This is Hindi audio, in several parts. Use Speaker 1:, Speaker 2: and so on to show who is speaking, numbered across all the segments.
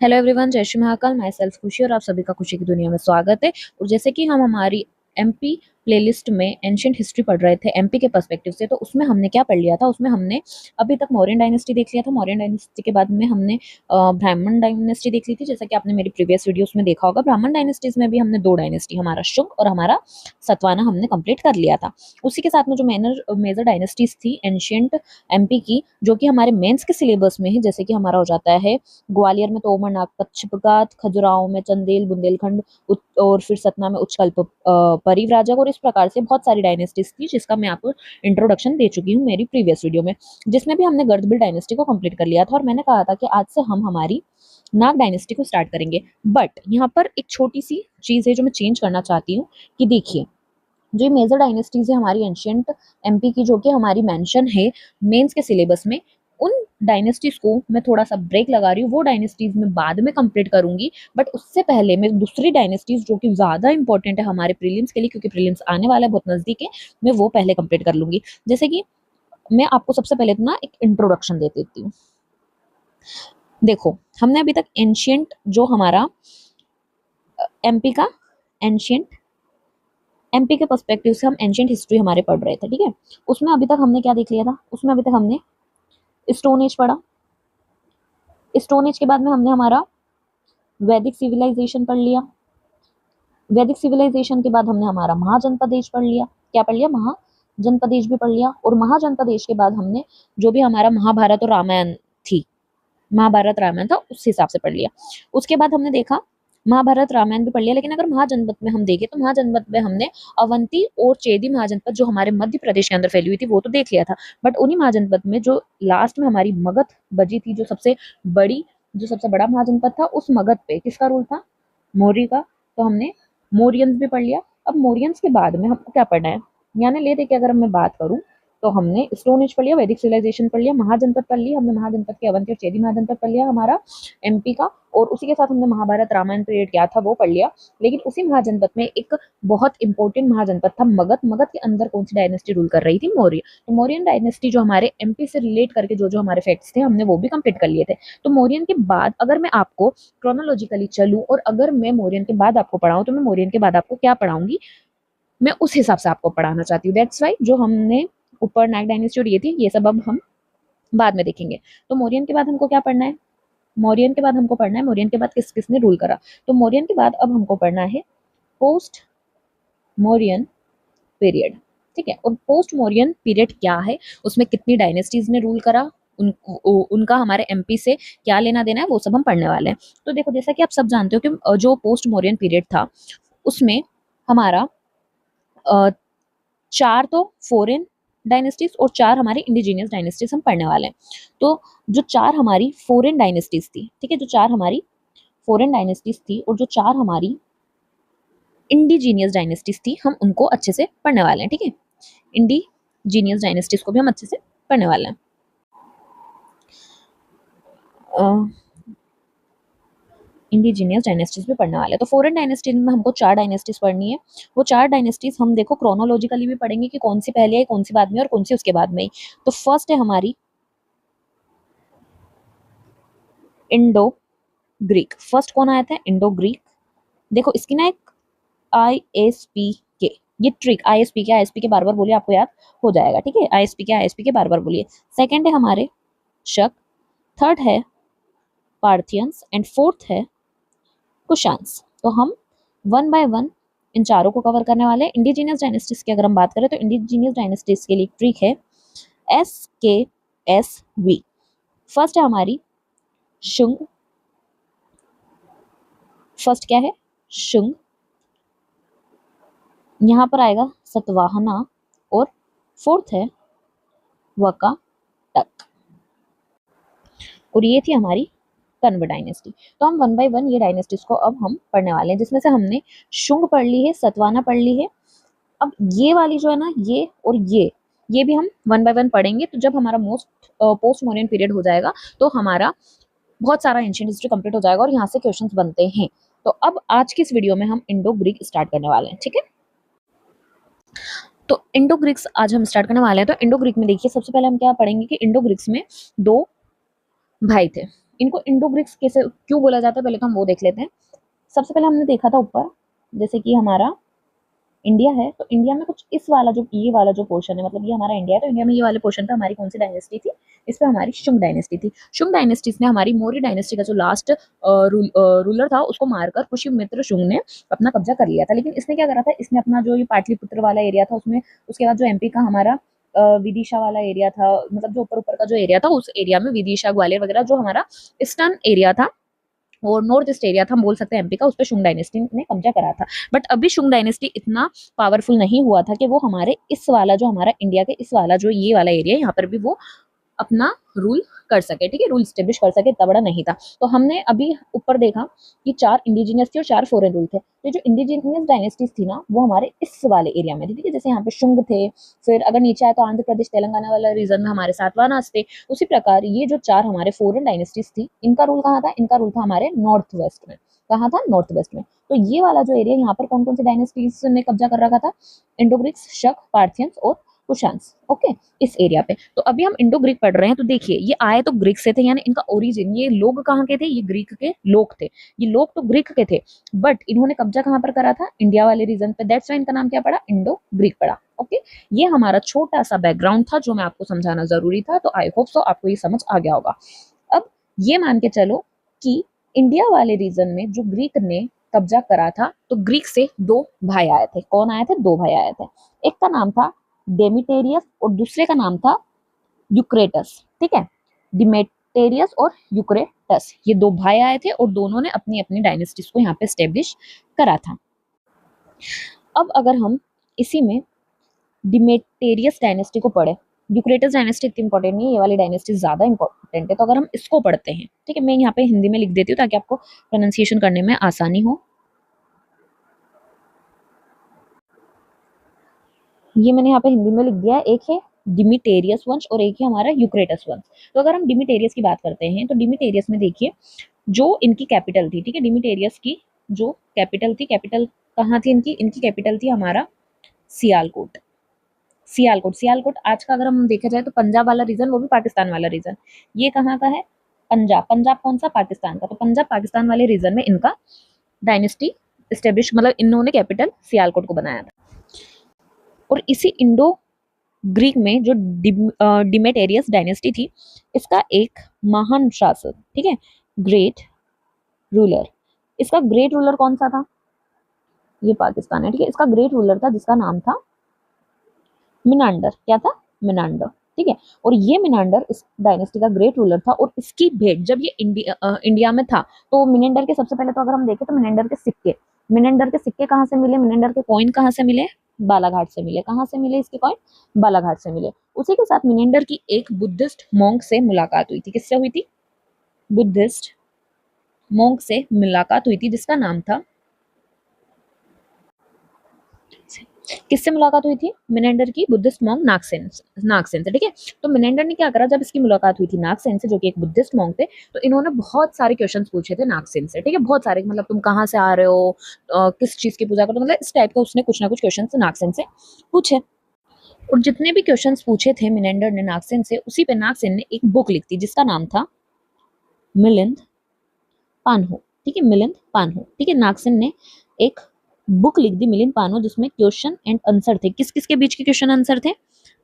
Speaker 1: हेलो एवरीवन, जय श्री महाकाल। माई सेल्फ खुशी और आप सभी का खुशी की दुनिया में स्वागत है। और जैसे कि हम हमारी एमपी प्लेलिस्ट में एंशिएंट हिस्ट्री पढ़ रहे थे एमपी के पर्सपेक्टिव से, तो उसमें हमने क्या पढ़ लिया था? उसमें हमने अभी तक मौर्यन डायनेस्टी देख लिया था। मौर्यन डायनेस्टी के बाद में हमने ब्राह्मण डायनेस्टी देख ली थी, जैसा कि आपने मेरी प्रीवियस वीडियोस में देखा होगा। ब्राह्मण डायनेस्टीज में भी हमने दो डायनेस्टी, हमारा शुंग और हमारा सतवाना, हमने कंप्लीट कर लिया था। उसी के साथ में जो मेजर डायनेस्टीज थी एंशियंट एमपी की, जो कि हमारे मेंस के सिलेबस में है, जैसे कि हमारा हो जाता है ग्वालियर में तोमर, नागपत, छिपगात, खजुराहो में चंदेल, बुंदेलखंड, और फिर सतना में उच्चकल्प, परिव्राजक, और इस प्रकार से बहुत सारी डायनेस्टीज थी, जिसका मैं आपको इंट्रोडक्शन दे चुकी हूँ मेरी प्रीवियस वीडियो में, जिसमें भी हमने गर्दबिल डायनेस्टी को कंप्लीट कर लिया था। और मैंने कहा था कि आज से हम हमारी नाग डायनेस्टी को स्टार्ट करेंगे। बट यहाँ पर एक छोटी सी चीज है जो मैं चेंज करना चाहती हूँ, कि देखिए, जो ये मेजर डायनेस्टीज है हमारी एंशियंट एमपी की, जो कि हमारी मेंशन है मेंस के सिलेबस में, उन डायनेस्टीज को मैं थोड़ा सा ब्रेक लगा रही हूँ। वो डायनेस्टीज मैं बाद में कंप्लीट करूंगी, बट उससे पहले मैं दूसरी डायनेस्टीज जो कि ज्यादा इंपॉर्टेंट है हमारे प्रीलिम्स के लिए, क्योंकि प्रीलिम्स आने वाला है, बहुत नजदीक है, मैं वो पहले कंप्लीट कर लूंगी। जैसे कि मैं आपको सबसे पहले तो ना एक इंट्रोडक्शन दे देती हूँ। देखो, हमने अभी तक एंशियंट जो हमारा एमपी का एंशियंट एमपी के पर्सपेक्टिव से हम एंशियंट हिस्ट्री हमारे पढ़ रहे थे, ठीक है। उसमें अभी तक हमने क्या देख लिया था? उसमें अभी तक हमने स्टोन एज पढ़ा। स्टोन एज के बाद में हमने हमारा वैदिक सिविलाइजेशन पढ़ लिया। वैदिक सिविलाइजेशन के बाद हमने हमारा महाजनपद एज पढ़ लिया। क्या पढ़ लिया? महाजनपद एज भी पढ़ लिया। और महाजनपद एज के बाद हमने जो भी हमारा महाभारत और रामायण थी, महाभारत रामायण था, उस हिसाब से पढ़ लिया। उसके बाद हमने देखा महाभारत रामायण भी पढ़ लिया, लेकिन अगर महाजनपद में हम देखें तो महाजनपद में हमने अवंती और चेदी महाजनपद जो हमारे मध्य प्रदेश के अंदर फैली हुई थी वो तो देख लिया था। बट उन्हीं महाजनपद में जो लास्ट में हमारी मगध बची थी, जो सबसे बड़ा महाजनपद था, उस मगध पे किसका रूल था? मौर्य का। तो हमने मौर्यंस भी पढ़ लिया। अब मौर्यंस के बाद में हमको क्या पढ़ना है? यानी ले दे के अगर मैं बात करूं तो हमने स्टोन एज पढ़ लिया, वैदिक सिविलाइजेशन पढ़ लिया, महाजनपद पढ़ लिया। हमने महाजनपद के अवंती और चेदी महाजनपद पढ़ लिया हमारा एमपी का, और उसी के साथ हमने महाभारत रामायण पीरियड क्या था वो पढ़ लिया। लेकिन उसी महाजनपद में एक बहुत इंपॉर्टेंट महाजनपद था मगध। मगध के अंदर कौन सी डायनेस्टी रूल कर रही थी? मौर्य। तो मौर्यन डायनेस्टी जो हमारे एमपी से रिलेट करके जो जो हमारे फैक्ट्स थे, हमने वो भी कंप्लीट कर लिए थे। तो मौर्यन के बाद अगर मैं आपको क्रोनोलॉजिकली चलूं, और अगर मैं मौर्यन के बाद आपको पढ़ाऊं, तो मैं मौर्यन के बाद आपको क्या पढ़ाऊंगी, मैं उस हिसाब से आपको पढ़ाना चाहती हूँ। दैट्स वाई जो हमने ऊपर नाग डायनेस्टी और ये थी, ये सब अब हम बाद में देखेंगे। तो मौर्यन के बाद हमको क्या पढ़ना है? मौर्यन के बाद हमको पढ़ना है मौर्यन के बाद किस किसने रूल करा। तो मौर्यन के बाद अब हमको पढ़ना है पोस्ट मौर्यन पीरियड, ठीक है। और पोस्ट मौर्यन पीरियड क्या है, उसमें कितनी डायनेस्टीज ने रूल करा, उनका हमारे एमपी से क्या लेना देना है, वो सब हम पढ़ने वाले हैं। तो देखो, जैसा कि आप सब जानते हो कि जो पोस्ट मौर्यन पीरियड था, उसमें हमारा 4 तो फॉरेन डायनेस्टीज और 4 हमारे इंडिजीनियस डायनेस्टीज हम पढ़ने वाले हैं। तो जो 4 हमारी फॉरेन डायनेस्टीज थी, ठीक है, जो 4 हमारी फॉरेन डायनेस्टीज थी और जो 4 हमारी इंडिजीनियस डायनेस्टीज थी, हम उनको अच्छे से पढ़ने वाले हैं, ठीक है। इंडिजीनियस डायनेस्टीज को भी हम अच्छे से पढ़ने वाले हैं। इंडिजीनियस डायनेस्टीज भी पढ़ने वाले हैं। तो फॉरेन डायनेस्टीज में हमको 4 डायनेस्टीज पढ़नी है। वो 4 डायनेस्टीज हम देखो क्रोनोलॉजिकली भी पढ़ेंगे कि कौन सी पहले आई, कौन सी बाद में, और कौन सी उसके बाद में आई। तो फर्स्ट है हमारी इंडो ग्रीक। फर्स्ट कौन आया था? Indo Greek. देखो, इसकी ना एक ISP के, ये ट्रिक ISP के बार बार बोलिए, आपको याद हो जाएगा, ठीक है। ISP के बार बार बोलिए। सेकंड है हमारे शक, थर्ड है पार्थियंस, एंड फोर्थ है कुशान्स। तो हम वन बाय वन इन चारों को कवर करने वाले हैं। इंडिजीनियस डायनेस्टीज की अगर हम बात करें तो इंडिजीनियस डायनेस्टीज के लिए ट्रिक है SKSV। फर्स्ट है हमारी शुंग। फर्स्ट क्या है? शुंग। यहाँ पर आएगा सतवाहना, और फोर्थ है वकाटक। और ये थी हमारी कन्व डायनेस्टी। तो हम वन बाय वन ये डायनेस्टीज को अब हम पढ़ने वाले हैं, जिसमें से हमने शुंग पढ़ ली है, सतवाना पढ़ ली है। अब ये वाली जो है ना, ये और ये भी हम वन बाय वन पढ़ेंगे। तो जब हमारा पोस्ट मॉडर्न पीरियड हो जाएगा, तो हमारा बहुत सारा एंशिएंट हिस्ट्री कंप्लीट हो जाएगा और यहाँ से क्वेश्चंस बनते हैं। तो अब आज की इस वीडियो में हम इंडो ग्रीक स्टार्ट करने वाले हैं, ठीक है। तो इंडो ग्रीक्स आज हम स्टार्ट करने वाले हैं। तो इंडो ग्रीक में देखिए, सबसे पहले हम क्या पढ़ेंगे कि इंडो ग्रीक्स में 2 भाई थे। इनको इंडो ग्रीक्स कैसे क्यों बोला जाता है, पहले तो हम वो देख लेते हैं। सबसे पहले हमने देखा था ऊपर, जैसे कि हमारा इंडिया है, तो इंडिया में कुछ इस वाला जो ये वाला जो पोर्शन है, मतलब ये हमारा इंडिया है, तो इंडिया में ये वाले पोर्शन पे हमारी कौन सी डायनेस्टी थी, इस पे हमारी शुंग डायनेस्टी थी। शुंग डायनेस्टी ने हमारी मौर्य डायनेस्टी का जो लास्ट रूलर था उसको मारकर पुष्यमित्र शुंग ने अपना कब्जा कर लिया था। लेकिन इसने क्या करा था, इसने अपना जो ये पाटलिपुत्र वाला एरिया था उसमें, उसके बाद जो एमपी का हमारा विदिशा वाला एरिया था, मतलब जो ऊपर ऊपर का जो एरिया था उस एरिया में विदिशा ग्वालियर वगैरह जो हमारा ईस्टर्न एरिया था और नॉर्थ ईस्ट एरिया था, हम बोल सकते हैं एमपी का, उस पर शुंग डायनेस्टी ने कब्जा करा था। बट अभी शुंग डायनेस्टी इतना पावरफुल नहीं हुआ था कि वो हमारे इस वाला जो हमारा इंडिया के इस वाला जो ये वाला एरिया है यहाँ पर भी वो अपना रूल कर सके, ठीक है, रूल स्टेब्लिश कर सके, इतना बड़ा नहीं था। तो हमने अभी ऊपर देखा कि 4 इंडिजिनियस थी और 4 फॉरेन रूल थे। तो जो इंडिजिनियस डायनेस्टीज थी ना वो हमारे इस वाले एरिया में थी, ठीक है, जैसे यहाँ पे शुंग थे, फिर अगर नीचे आए तो आंध्र प्रदेश तेलंगाना वाला रीजन में हमारे सातवाहनास थे। उसी प्रकार ये जो 4 हमारे फॉरेन डायनेस्टीज थी, इनका रूल कहाँ था, इनका रूल था हमारे नॉर्थ वेस्ट में। कहाँ था, नॉर्थ वेस्ट में। तो ये वाला जो एरिया यहाँ पर कौन कौन सी डायनेस्टीज ने कब्जा कर रखा था, इंडो ग्रीक्स, शक, पार्थियंस और कुशान्स, ओके, इस एरिया पे। तो अभी हम इंडो ग्रीक पढ़ रहे हैं, तो देखिए ये आए तो ग्रीक से थे, यानी इनका ओरिजिन, ये लोग कहाँ के थे, ये ग्रीक के लोग थे, ये लोग तो ग्रीक के थे, बट इन्होंने कब्जा कहाँ पर करा था, इंडिया वाले रीजन पे, दैट्स वाई इनका नाम क्या पड़ा, इंडो ग्रीक पड़ा। ओके, ये हमारा छोटा सा बैकग्राउंड था जो मैं आपको समझाना जरूरी था, तो आई होप सो आपको ये समझ आ गया होगा। अब ये मान के चलो कि इंडिया वाले रीजन में जो ग्रीक ने कब्जा करा था, तो ग्रीक से 2 भाई आए थे। कौन आए थे, 2 भाई आए थे। एक का नाम था डेमिटेरियस और दूसरे का नाम था यूक्रेटस, ठीक है, डिमेटेरियस और यूक्रेटस, ये 2 भाई आए थे और दोनों ने अपनी अपनी डायनेस्टीज को यहाँ पे स्टेब्लिश करा था। अब अगर हम इसी में डिमेटेरियस डायनेस्टी को पढ़े, यूक्रेटस डायनेस्टी इतनी इंपॉर्टेंट नहीं है, ये वाली डायनेस्टी ज्यादा इंपॉर्टेंट है, तो अगर हम इसको पढ़ते हैं, ठीक है, मैं यहाँ पे हिंदी में लिख देती हूँ ताकि आपको प्रोनाउंसिएशन करने में आसानी हो। ये मैंने यहाँ पे हिंदी में लिख दिया है, एक है डिमिटेरियस वंश और एक है हमारा यूक्रेटस वंश। तो अगर हम डिमिटेरियस की बात करते हैं, तो डिमिटेरियस में देखिए जो इनकी कैपिटल थी, ठीक है, डिमिटेरियस की जो कैपिटल थी, कैपिटल कहाँ थी इनकी, इनकी कैपिटल थी हमारा सियालकोट। सियालकोट, सियालकोट आज का अगर हम देखा जाए तो पंजाब वाला रीजन, वो भी पाकिस्तान वाला रीजन, ये कहाँ का है, पंजाब। पंजाब कौन सा, पाकिस्तान का। तो पंजाब पाकिस्तान वाले रीजन में इनका डायनेस्टी स्टेब्लिश, मतलब इन्होंने कैपिटल सियालकोट को बनाया था। और इसी इंडो ग्रीक में जो डिमेटेरियस डायनेस्टी थी, इसका एक महान शासक, ठीक है, ग्रेट रूलर, इसका ग्रेट रूलर कौन सा था, ये पाकिस्तान है, ठीक है, इसका ग्रेट रूलर था जिसका नाम था मिनांडर। क्या था, मिनांडर, ठीक है। और ये मिनांडर इस डायनेस्टी का ग्रेट रूलर था और इसकी भेंट जब ये इंडिया में था, तो मिनेंडर के सबसे पहले तो अगर हम देखें तो मिनेंडर के सिक्के कहाँ से मिले, मिनेंडर के कॉइन कहाँ से मिले, बालाघाट से मिले। कहाँ से मिले इसके कॉइन, बालाघाट से मिले। उसी के साथ मिनेंडर की एक बुद्धिस्ट मॉन्क से मुलाकात हुई थी। किससे हुई थी, बुद्धिस्ट मॉन्क से मुलाकात हुई थी जिसका नाम था, किससे मुलाकात हुई थी, मिनेंडर की बुद्धिस्ट मॉन्क नागसेन से, ठीक है। तो मिनेंडर ने क्या करा, जब इसकी मुलाकात हुई थी नागसेन से, जो कि एक बुद्धिस्ट मॉन्क थे, तो इन्होंने बहुत सारे क्वेश्चंस पूछे थे नागसेन से, ठीक है, बहुत सारे, मतलब तुम कहाँ से आ रहे हो, किस चीज की पूजा करो, मतलब इस टाइप का उसने कुछ ना कुछ क्वेश्चन नागसेन से पूछे। और जितने भी क्वेश्चंस पूछे थे मिनेंडर ने नागसेन से, उसी पे नागसेन ने एक बुक लिखी जिसका नाम था मिलिंद पानहु, ठीक है, मिलिंद पानहु, ठीक है। नागसेन ने एक बुक लिख दी मिलिंद पानहु जिसमें क्वेश्चन एंड आंसर थे। किस किस के बीच के क्वेश्चन आंसर थे,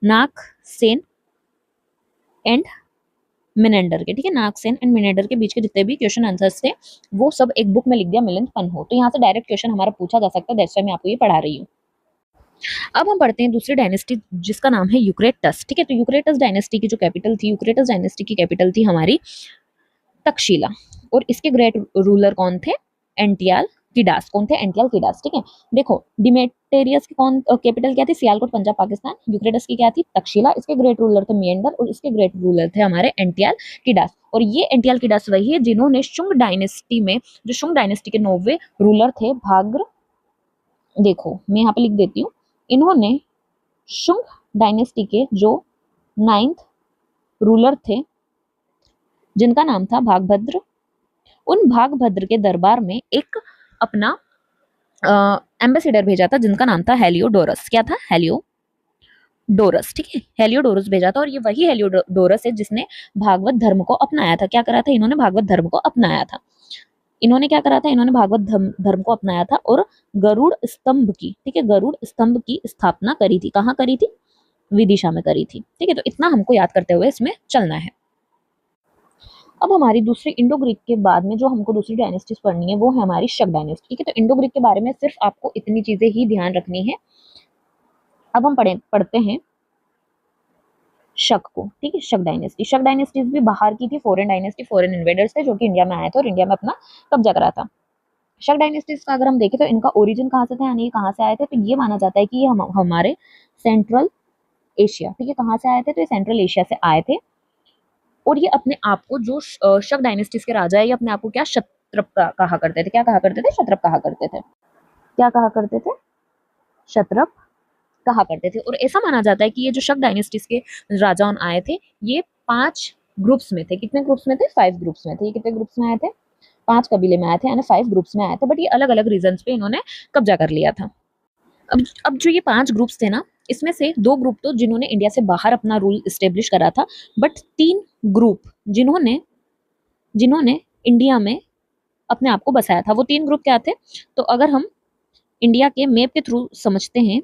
Speaker 1: नागसेन एंड मिनेंडर के, ठीक है, नागसेन एंड मिनेंडर के बीच के जितने भी क्वेश्चन आंसर्स थे वो सब एक बुक में लिख दिया मिलिंद पानहु। तो यहाँ से डायरेक्ट क्वेश्चन हमारा पूछा जा सकता है, दैट्स व्हाई मैं आपको ये पढ़ा रही हूँ। अब हम पढ़ते हैं दूसरी डायनेस्टी जिसका नाम है यूक्रेटस, ठीक है। तो यूक्रेटस डायनेस्टी की जो कैपिटल थी, यूक्रेटस डायनेस्टी की कैपिटल थी हमारी तक्षशिला। और इसके ग्रेट रूलर कौन थे, एंटियाल किडास। कौन थे, एंटियाल किडास, ठीक है। देखो डिमेटेरियस की कौन कैपिटल क्या थी, सियालकोट पंजाब पाकिस्तान। यूक्रेटस की क्या थी, तक्षशिला। इसके ग्रेट रूलर थे मिनेंडर और इसके ग्रेट रूलर थे हमारे एंटियाल किडास। और ये एंटियाल किडास वही है जिन्होंने शुंग डायनेस्टी में, जो शुंग डायनेस्टी के 9वें रूलर थे भाग्र, देखो मैं यहाँ पे लिख देती हूँ, इन्होंने शुंग डायनेस्टी के जो 9th रूलर थे जिनका नाम था भागभद्र, उन भागभद्र के दरबार में एक अपना एम्बेसडर भेजा था जिनका नाम था हेलियोडोरस। क्या था, हेलियोडोरस, हेलियोडोरस, ठीक है, हेलियोडोरस भेजा था और ये वही हेलियोडोरस है जिसने भागवत धर्म को अपनाया था। क्या करा था इन्होंने? भागवत धर्म को अपनाया था। इन्होंने क्या करा था? इन्होंने भागवत धर्म को अपनाया था और गरुड़ स्तंभ की, ठीक है, गरुड़ स्तंभ की स्थापना करी थी। कहाँ करी थी? विदिशा में करी थी, ठीक है। तो इतना हमको याद करते हुए इसमें चलना है। अब हमारी दूसरी इंडो ग्रीक के बाद में जो हमको दूसरी डायनेस्टीज पढ़नी है वो है हमारी शक डायनेस्टी, ठीक है। तो इंडो ग्रीक के बारे में सिर्फ आपको इतनी चीजें ही ध्यान रखनी है। अब हम पढ़ते हैं शक को, ठीक है, शक डायनेस्टी। शक डायनेस्टीज भी बाहर की थी, फॉरेन डायनेस्टी, फॉरेन इन्वेडर्स थे जो कि इंडिया में आए थे और इंडिया में अपना कब्जा करा था। शक डायनेस्टीज का अगर हम देखें तो इनका ओरिजिन कहाँ से था, यानी कहाँ से आए थे, तो ये माना जाता है कि ये हमारे सेंट्रल एशिया, ठीक है, कहाँ से आए थे, तो ये सेंट्रल एशिया से आए थे। और ये अपने आप को जो शक डायनेस्टीज के राजा है, ये अपने आप को क्या क्षत्रप कहा करते थे। क्या कहा करते थे? क्षत्रप कहा करते थे। क्या कहा करते थे? क्षत्रप कहा करते थे। और ऐसा माना जाता है कि ये जो शक डायनेस्टीज के राजा आए थे, ये 5 ग्रुप्स में थे। कितने ग्रुप्स में थे? 5 ग्रुप्स में थे। ये कितने ग्रुप्स में आए थे? 5 कबीले में आए थे, यानी 5 ग्रुप्स में आए थे, बट ये अलग अलग रीजन पे इन्होंने कब्जा कर लिया था। अब जो ये 5 ग्रुप्स थे ना, इसमें से 2 ग्रुप तो जिन्होंने इंडिया से बाहर अपना रूल इस्टेब्लिश करा था, बट 3 ग्रुप जिन्होंने जिन्होंने इंडिया में अपने आप को बसाया था। वो 3 ग्रुप क्या थे? तो अगर हम इंडिया के मैप के थ्रू समझते हैं,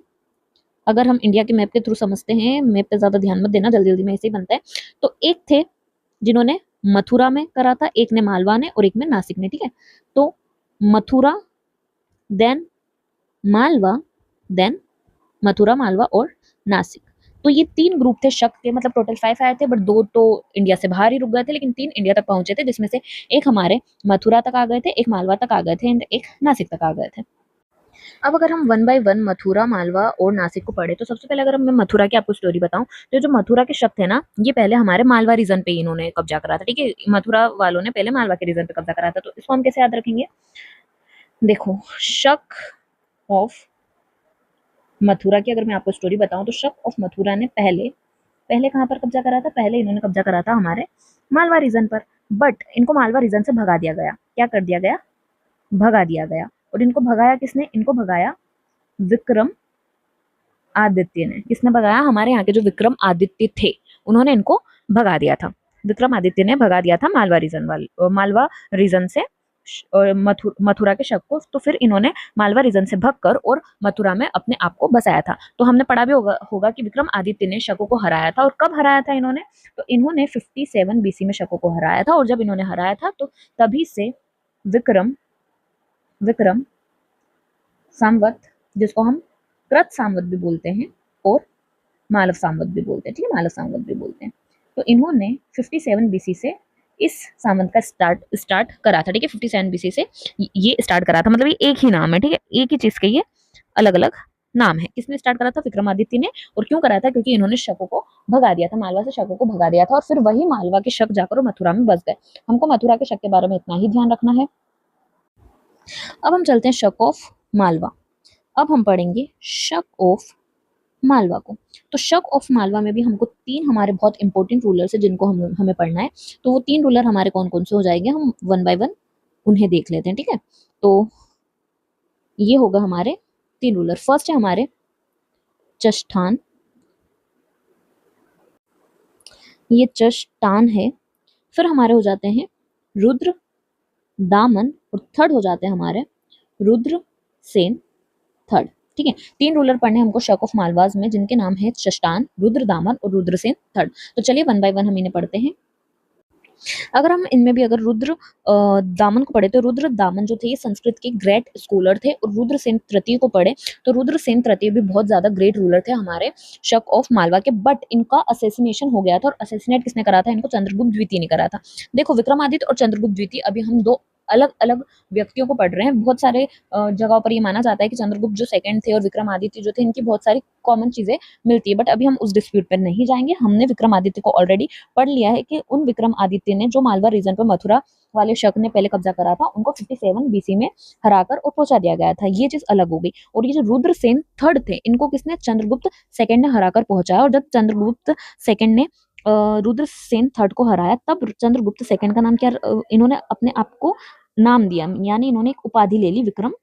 Speaker 1: अगर हम इंडिया के मैप के थ्रू समझते हैं, मैप पे ज्यादा ध्यान मत देना, जल्दी जल्दी में ऐसे ही बनता है। तो एक थे जिन्होंने मथुरा में करा था, एक ने मालवा ने और एक में नासिक ने, ठीक है। तो मथुरा, देन मालवा, देन मथुरा, मालवा और नासिक। तो ये 3 ग्रुप थे शक के, मतलब टोटल 5 आए थे, बट 2 तो इंडिया से बाहर ही रुक गए थे, लेकिन 3 इंडिया तक पहुंचे थे, जिसमें से एक हमारे मथुरा तक आ गए थे, एक मालवा तक आ गए थे एंड एक नासिक तक आ गए थे। अब अगर हम 1 बाय 1 मथुरा, मालवा और नासिक को पढ़े, तो सबसे पहले अगर मैं मथुरा की आपको स्टोरी बताऊं, तो जो मथुरा के शक थे ना, ये पहले हमारे मालवा रीजन पे इन्होंने कब्जा करा था, ठीक है। मथुरा वालों ने पहले मालवा के रीजन पे कब्जा करा था। तो इसको हम कैसे याद रखेंगे? देखो, शक ऑफ मथुरा की अगर मैं आपको स्टोरी बताऊं, तो शक ऑफ मथुरा ने पहले पहले कहाँ पर कब्जा करा था? पहले इन्होंने कब्जा करा था हमारे मालवा रीजन पर, बट इनको मालवा रीजन से भगा दिया गया। क्या कर दिया गया? भगा दिया गया। और इनको भगाया किसने? इनको भगाया विक्रम आदित्य ने। किसने भगाया? हमारे यहाँ के जो विक्रम आदित्य थे, उन्होंने इनको भगा दिया था। विक्रम आदित्य ने भगा दिया था मालवा रीजन से मथुरा के शक को। तो फिर इन्होंने मालवा रीजन से भगकर और मथुरा में अपने आप को बसाया था। तो हमने पढ़ा भी होगा कि विक्रम आदित्य ने शकों को हराया था। और कब हराया था इन्होंने? तो इन्होंने 57 बीसी में शकों को हराया था। और जब इन्होंने हराया था तो तभी से विक्रम विक्रम संवत, जिसको हम कृत संवत भी बोलते हैं और मालव संवत भी बोलते हैं, ठीक है, मालव संवत भी बोलते हैं। तो इन्होंने 57 बीसी से इस सामंत का स्टार्ट करा था, ठीक है। 57 बीसी से ये स्टार्ट करा था, मतलब ये एक ही नाम है, ठीक है, एक ही चीज के ये अलग अलग नाम है। किसने स्टार्ट करा था? विक्रमादित्य ने। और क्यों करा था? क्योंकि इन्होंने शकों को भगा दिया था, मालवा से शकों को भगा दिया था, और फिर वही मालवा के शक जाकर मथुरा में बस गए। हमको मथुरा के शक के बारे में इतना ही ध्यान रखना है। अब हम चलते हैं शक ऑफ मालवा। अब हम पढ़ेंगे शक ऑफ मालवा को। तो शक ऑफ मालवा में भी हमको 3 हमारे बहुत इंपॉर्टेंट रूलर्स है जिनको हमें पढ़ना है। तो वो 3 रूलर हमारे कौन कौन से हो जाएंगे, हम 1 बाय 1 उन्हें देख लेते हैं, ठीक है। तो ये होगा हमारे 3 रूलर। फर्स्ट है हमारे चष्टान, ये चष्टान है। फिर हमारे हो जाते हैं रुद्र, दामन, और थर्ड हो जाते हैं हमारे रुद्र सेन थर्ड, ठीक है। 3 रूलर पढ़ने हमको शक ऑफ मालवाज में, जिनके नाम है चष्टान, रुद्र दामन और रुद्रसेन थर्ड। तो चलिए 1 बाय 1 हम इन्हें पढ़ते हैं। अगर हम इनमें भी अगर रुद्र दामन को पढ़े, तो रुद्र दामन जो थे ये संस्कृत के ग्रेट स्कॉलर थे। और रुद्रसेन तृतीय को पढ़े तो रुद्रसेन तृतीय भी बहुत ज्यादा ग्रेट रूलर थे हमारे शक ऑफ मालवा के। बट इनका असेसिनेशन हो गया था, और असेसिनेट किसने करा था? इनको चंद्रगुप्त द्वितीय ने करा था। देखो, विक्रमादित्य और चंद्रगुप्त द्वितीय अभी हम 2 अलग अलग व्यक्तियों को पढ़ रहे हैं। बहुत सारे जगहों पर ये माना जाता है कि चंद्रगुप्त जो सेकंड थे और विक्रमादित्य जो थे, इनकी बहुत सारी कॉमन चीजें मिलती है। बट अभी हम उस डिस्प्यूट पर नहीं जाएंगे। हमने विक्रमादित्य को ऑलरेडी पढ़ लिया है कि उन विक्रमादित्य ने जो मालवा रीजन पर मथुरा वाले शक ने पहले कब्जा करा था, उनको 57 बीसी में हराकर और पहुंचा दिया गया था। ये चीज अलग हो गई। और ये जो रुद्रसेन थर्ड थे, इनको किसने? चंद्रगुप्त सेकंड ने हराकर पहुंचाया। और जब चंद्रगुप्त सेकंड ने रुद्रसेन थर्ड को हराया, तब चंद्रगुप्त सेकंड का नाम क्या इन्होंने अपने आप को नाम दिया, यानी इन्होंने एक उपाधि ले ली विक्रम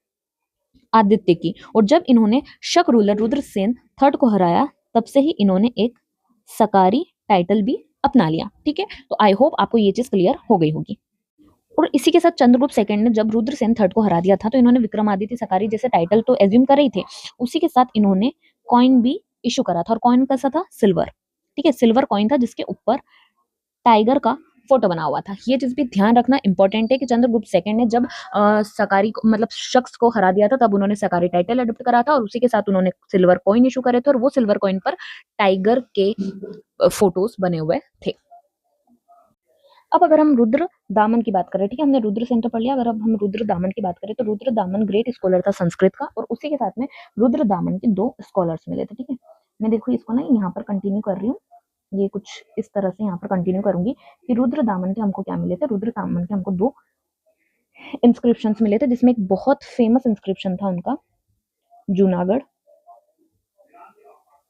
Speaker 1: आदित्य की। और जब इन्होंने शक रूलर रुद्रसेन थर्ड को हराया, तब से ही इन्होंने एक सकारी टाइटल भी अपना लिया। ठीक है, तो आई होप आपको ये चीज क्लियर हो गई होगी। और इसी के साथ चंद्रगुप्त सेकंड ने जब रुद्रसेन थर्ड को हरा दिया था, तो इन्होंने विक्रमादित्य सकारी जैसे टाइटल तो एज्यूम कर ही थे, उसी के साथ इन्होंने कॉइन भी इशू करा था। और कॉइन कैसा था? सिल्वर। ठीक है, सिल्वर कॉइन था जिसके ऊपर टाइगर का फोटो बना हुआ था। ये चीज भी ध्यान रखना इंपॉर्टेंट है कि चंद्रगुप्त सेकंड ने जब सकारी को मतलब शख्स को हरा दिया था, तब उन्होंने सकारी टाइटल अडॉप्ट करा था और उसी के साथ उन्होंने सिल्वर कॉइन इशू करे थे और वो सिल्वर कॉइन पर टाइगर के फोटोज बने हुए थे। अब अगर हम रुद्र दामन की बात करें, ठीक है, हमने रुद्र सेन तो पढ़ लिया, अगर अब हम रुद्र दामन की बात करें तो रुद्र दामन ग्रेट स्कॉलर था संस्कृत का, और उसी के साथ में रुद्र दामन के 2 स्कॉलर्स मिले थे। ठीक है, मैं देखो इसको ना यहाँ पर कंटिन्यू कर रही हूँ, ये कुछ इस तरह से यहाँ पर कंटिन्यू करूंगी कि रुद्र दामन के हमको क्या मिले थे। रुद्र दामन के हमको 2 इंस्क्रिप्शन मिले थे, जिसमें एक बहुत फेमस इंस्क्रिप्शन था उनका जूनागढ़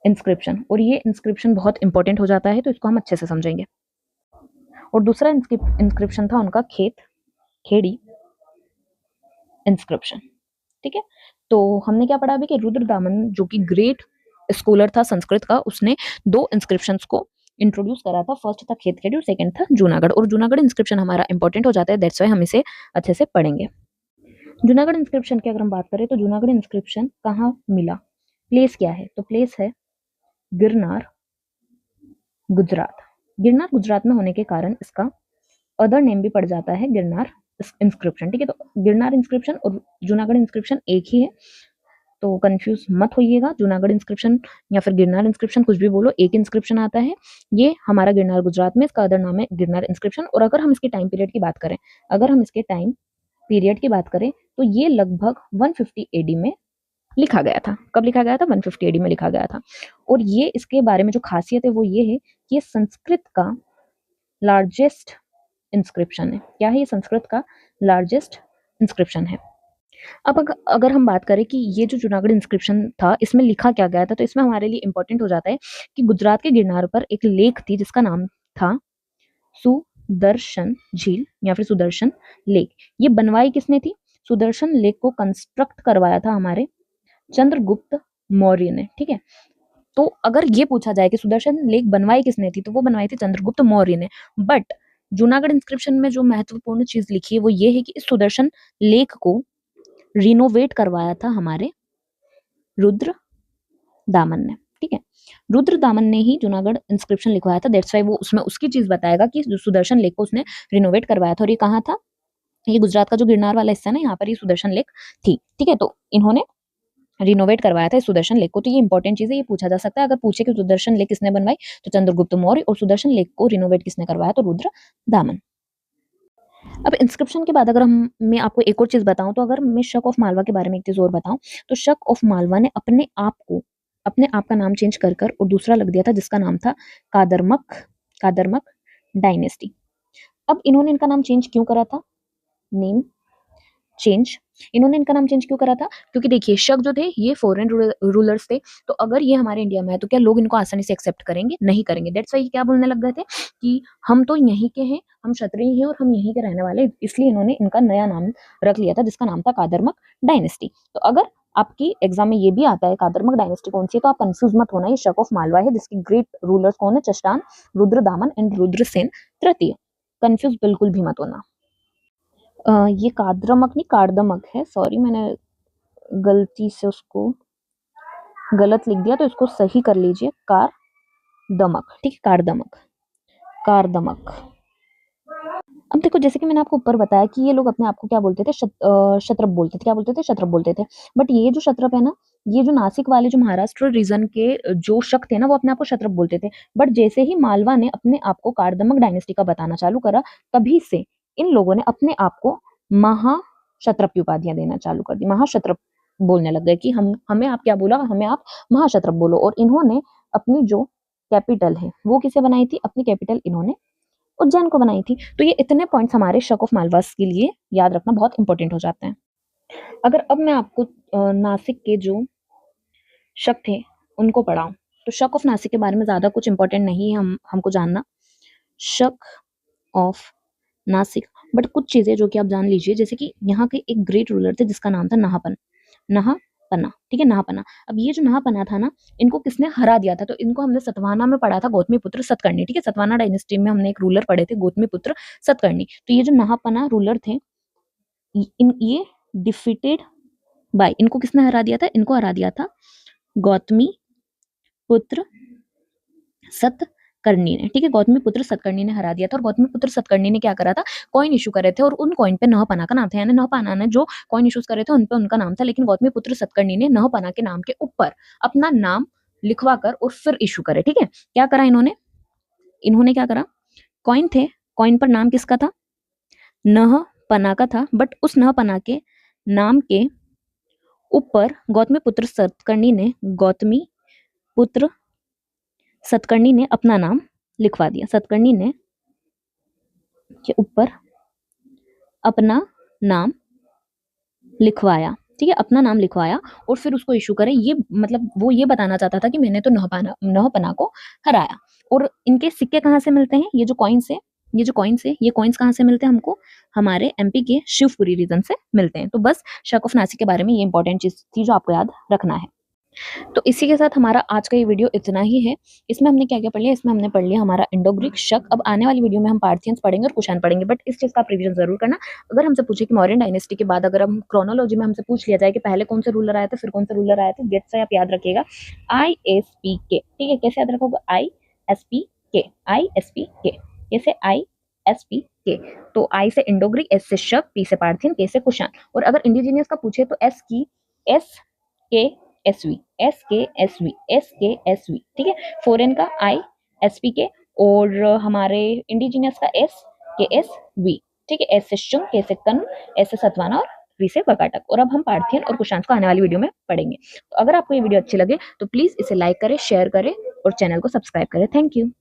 Speaker 1: इंस्क्रिप्शन, और ये इंस्क्रिप्शन बहुत इंपॉर्टेंट हो जाता है, तो इसको हम अच्छे से समझेंगे। और दूसरा इंस्क्रिप्शन था उनका खेड़ी इंस्क्रिप्शन। ठीक है, तो हमने क्या पढ़ा अभी कि रुद्र दामन जो कि ग्रेट स्कॉलर था संस्कृत का, उसने 2 इंस्क्रिप्शंस को इंट्रोड्यूस करा था। फर्स्ट था खेतखेड़ी और सेकंड था जूनागढ़। और जूनागढ़ इंस्क्रिप्शन हमारा इंपॉर्टेंट हो जाता है, दैट्स वाई हम इसे अच्छे से पढ़ेंगे। जूनागढ़ इंस्क्रिप्शन की अगर हम बात करें तो जूनागढ़ इंस्क्रिप्शन कहाँ मिला, प्लेस क्या है, तो प्लेस है गिरनार गुजरात। गिरनार गुजरात में होने के कारण इसका अदर नेम भी पड़ जाता है गिरनार इंस्क्रिप्शन। ठीक है, तो गिरनार इंस्क्रिप्शन और जूनागढ़ इंस्क्रिप्शन एक ही है, तो कंफ्यूज मत होइएगा। जूनागढ़ इंस्क्रिप्शन या फिर गिरनार इंस्क्रिप्शन कुछ भी बोलो, एक इंस्क्रिप्शन आता है। ये हमारा गिरनार गुजरात में, इसका अदर नाम है गिरनार इंस्क्रिप्शन। और अगर हम इसके टाइम पीरियड की बात करें, अगर हम इसके टाइम पीरियड की बात करें तो ये लगभग 150 एडी में लिखा गया था। कब लिखा गया था? 150 एडी में लिखा गया था। और ये इसके बारे में जो खासियत है वो ये है कि ये संस्कृत का लार्जेस्ट इंस्क्रिप्शन है। क्या है? ये संस्कृत का लार्जेस्ट इंस्क्रिप्शन है। अब अगर हम बात करें कि ये जो जूनागढ़ इंस्क्रिप्शन था, इसमें लिखा क्या गया था, तो इसमें हमारे लिए इंपॉर्टेंट हो जाता है कि गुजरात के गिरनार पर एक लेक थी जिसका नाम था सुदर्शन झील या फिर सुदर्शन लेक। ये बनवाई किसने थी? सुदर्शन लेक को कंस्ट्रक्ट करवाया था हमारे चंद्रगुप्त मौर्य ने। ठीक है, तो अगर ये पूछा जाए कि सुदर्शन लेक बनवाई किसने थी, तो वो बनवाई थी चंद्रगुप्त मौर्य ने। बट जूनागढ़ इंस्क्रिप्शन में जो महत्वपूर्ण चीज लिखी है वो ये है कि इस सुदर्शन लेक को रिनोवेट करवाया था हमारे रुद्र दामन ने। ठीक है, रुद्र दामन ने ही जूनागढ़ इंस्क्रिप्शन लिखवाया था, दैट्स वाई वो उसमें उसकी चीज बताएगा कि सुदर्शन लेक को उसने रिनोवेट करवाया था। और ये कहाँ था? ये गुजरात का जो गिरनार वाला हिस्सा है ना, यहाँ पर ये सुदर्शन लेक थी। ठीक है, तो इन्होंने रिनोवेट करवाया था इस सुदर्शन लेक को। तो ये इंपॉर्टेंट चीज है, ये पूछा जा सकता है। अगर पूछे कि सुदर्शन लेक किसने बनवाई, तो चंद्रगुप्त मौर्य, और सुदर्शन लेक को रिनोवेट किसने करवाया, तो रुद्र दामन। अब इंस्क्रिप्शन के बाद अगर मैं आपको एक और चीज बताऊं, तो अगर मैं शक ऑफ मालवा के बारे में एक चीज और बताऊं, तो शक ऑफ मालवा ने अपने आप का नाम चेंज कर और दूसरा लग दिया था जिसका नाम था कादरमक डायनेस्टी। अब इन्होंने इनका नाम चेंज क्यों करा था? नेम चेंज इन्होंने इनका नाम चेंज क्यों करा था? क्योंकि देखिए शक जो थे ये फॉरेन रूलर्स थे, तो अगर ये हमारे इंडिया में है तो क्या लोग इनको आसानी से एक्सेप्ट करेंगे? नहीं करेंगे। दैट्स वाई क्या बोलने लग गए थे कि हम तो यहीं के हैं, हम क्षत्रिय हैं और हम यहीं के रहने वाले, इसलिए इन्होंने इनका नया नाम रख लिया था जिसका नाम था कादरमक डायनेस्टी। तो अगर आपकी एग्जाम में ये भी आता है कादरमक डायनेस्टी कौन सी है, तो आप कंफ्यूज मत होना, ये शक ऑफ मालवा है जिसकी ग्रेट रूलर्स कौन है? चष्टान, रुद्र दामन एंड रुद्रसेन तृतीय। कंफ्यूज बिल्कुल भी मत होना। ये काद्रमक नहीं कार्दमक है, सॉरी मैंने गलती से उसको गलत लिख दिया, तो इसको सही कर लीजिए, कारदमक। ठीक है, कारदमक। अब देखो जैसे कि मैंने आपको ऊपर बताया कि ये लोग अपने आप को क्या बोलते थे? क्षत्रप बोलते थे। क्या बोलते थे? क्षत्रप बोलते थे। बट ये जो क्षत्रप है ना, ये जो नासिक वाले जो महाराष्ट्र रीजन के जो शक थे ना, वो अपने आप को क्षत्रप बोलते थे। बट जैसे ही मालवा ने अपने आप को कार्दमक डायनेस्टी का बताना चालू करा, तभी से इन लोगों ने अपने आप को महाक्षत्रप की उपाधियां देना चालू कर दी। महाक्षत्रप बोलने लग गए कि हमें आप क्या बोला, हमें आप महाक्षत्रप बोलो। और इन्होंने अपनी जो कैपिटल है वो किसे बनाई थी? अपनी कैपिटल इन्होंने उज्जैन को बनाई थी। तो ये इतने पॉइंट्स हमारे शक ऑफ मालवास के लिए याद रखना बहुत इंपॉर्टेंट हो जाते हैं। अगर अब मैं आपको नासिक के जो शक थे उनको पढ़ाऊं, तो शक ऑफ नासिक के बारे में ज्यादा कुछ इंपॉर्टेंट नहीं है हमको जानना, शक ऑफ नासिक। बट कुछ चीजें जो कि आप जान लीजिए, जैसे कि यहाँ के एक ग्रेट रूलर थे जिसका नाम था नहापन। पन्ना, ठीक है, नहापना। अब ये जो नहापना था ना, इनको किसने हरा दिया था? तो इनको हमने सतवाहना में पढ़ा था, गौतमीपुत्र सतकर्णी, ठीक है, सतवाहना डायनेस्टी में हमने एक रूलर पढ़े थे, गौतमीपुत्र सतकर्णी। तो ये जो नहापना रूलर थे, ये डिफीटेड बाय, इनको किसने हरा दिया था? इनको हरा दिया था गौतमी पुत्र सतकर्णी ने, ठीक है, गौतमी पुत्र सतकर्णी ने हरा दिया था। और गौतमी पुत्र सतकर्णी ने क्या करा था? कॉइन इशू करे थे, और उन कॉइन पे नहपना का नाम था, यानी नहपना ने जो कॉइन इशूज करे थे उन पे उनका नाम था, लेकिन गौतमी पुत्र सतकर्णी ने नहपना के नाम के ऊपर अपना नाम लिखवा कर और फिर इशू करे, ठीक है। क्या करा इन्होंने? इन्होंने क्या करा? कॉइन थे, कॉइन पर नाम किसका था? नहपना का था, बट उस नहपना के नाम के ऊपर गौतमी पुत्र सतकर्णी ने अपना नाम लिखवा दिया। सतकर्णी ने के ऊपर अपना नाम लिखवाया, ठीक है, अपना नाम लिखवाया और फिर उसको इशू करे। ये मतलब वो ये बताना चाहता था कि मैंने तो नहपना को हराया। और इनके सिक्के कहाँ से मिलते हैं? ये जो कॉइन्स है, ये कॉइन्स कहाँ से मिलते हैं हमको? हमारे एमपी के शिवपुरी रीजन से मिलते हैं। तो बस शक ऑफ नासिक के बारे में ये इंपॉर्टेंट चीज थी जो आपको याद रखना है। तो इसी के साथ हमारा आज का ये वीडियो इतना ही है। इसमें हमने क्या क्या पढ़ लिया? इसमें हमने पढ़ लिया हमारा इंडो ग्रीक शक। अब आने वाली वीडियो में हम पार्थियंस पढ़ेंगे और कुषाण पढ़ेंगे, बट इस चीज का रिवीजन जरूर करना। अगर हमसे पूछे कि मौर्यन डायनेस्टी के बाद अगर हम क्रोनोलॉजी में हमसे पूछ लिया जाए कि पहले कौन से रूलर आए थे फिर कौन से रूलर आए थे, गेट से आप याद रखिएगा ISPK, ठीक है। कैसे याद रखोगे? ISPK, कैसे? ISPK। तो आई से इंडो ग्रीक, एस से शक, पी से पार्थियन, के से कुषाण। और अगर इंडिजीनियस का पूछे तो SKSV, ठीक है। फॉरेन का ISPK और हमारे इंडिजिनियस का SKSV, ठीक है। एस से शुंग, के से कन्न, एस से सतवाना और वी से वकाटक। और अब हम पार्थियन और कुषाण को आने वाली वीडियो में पढ़ेंगे। तो अगर आपको ये वीडियो अच्छी लगे तो प्लीज इसे लाइक करें, शेयर करें और चैनल को सब्सक्राइब करें। Thank you.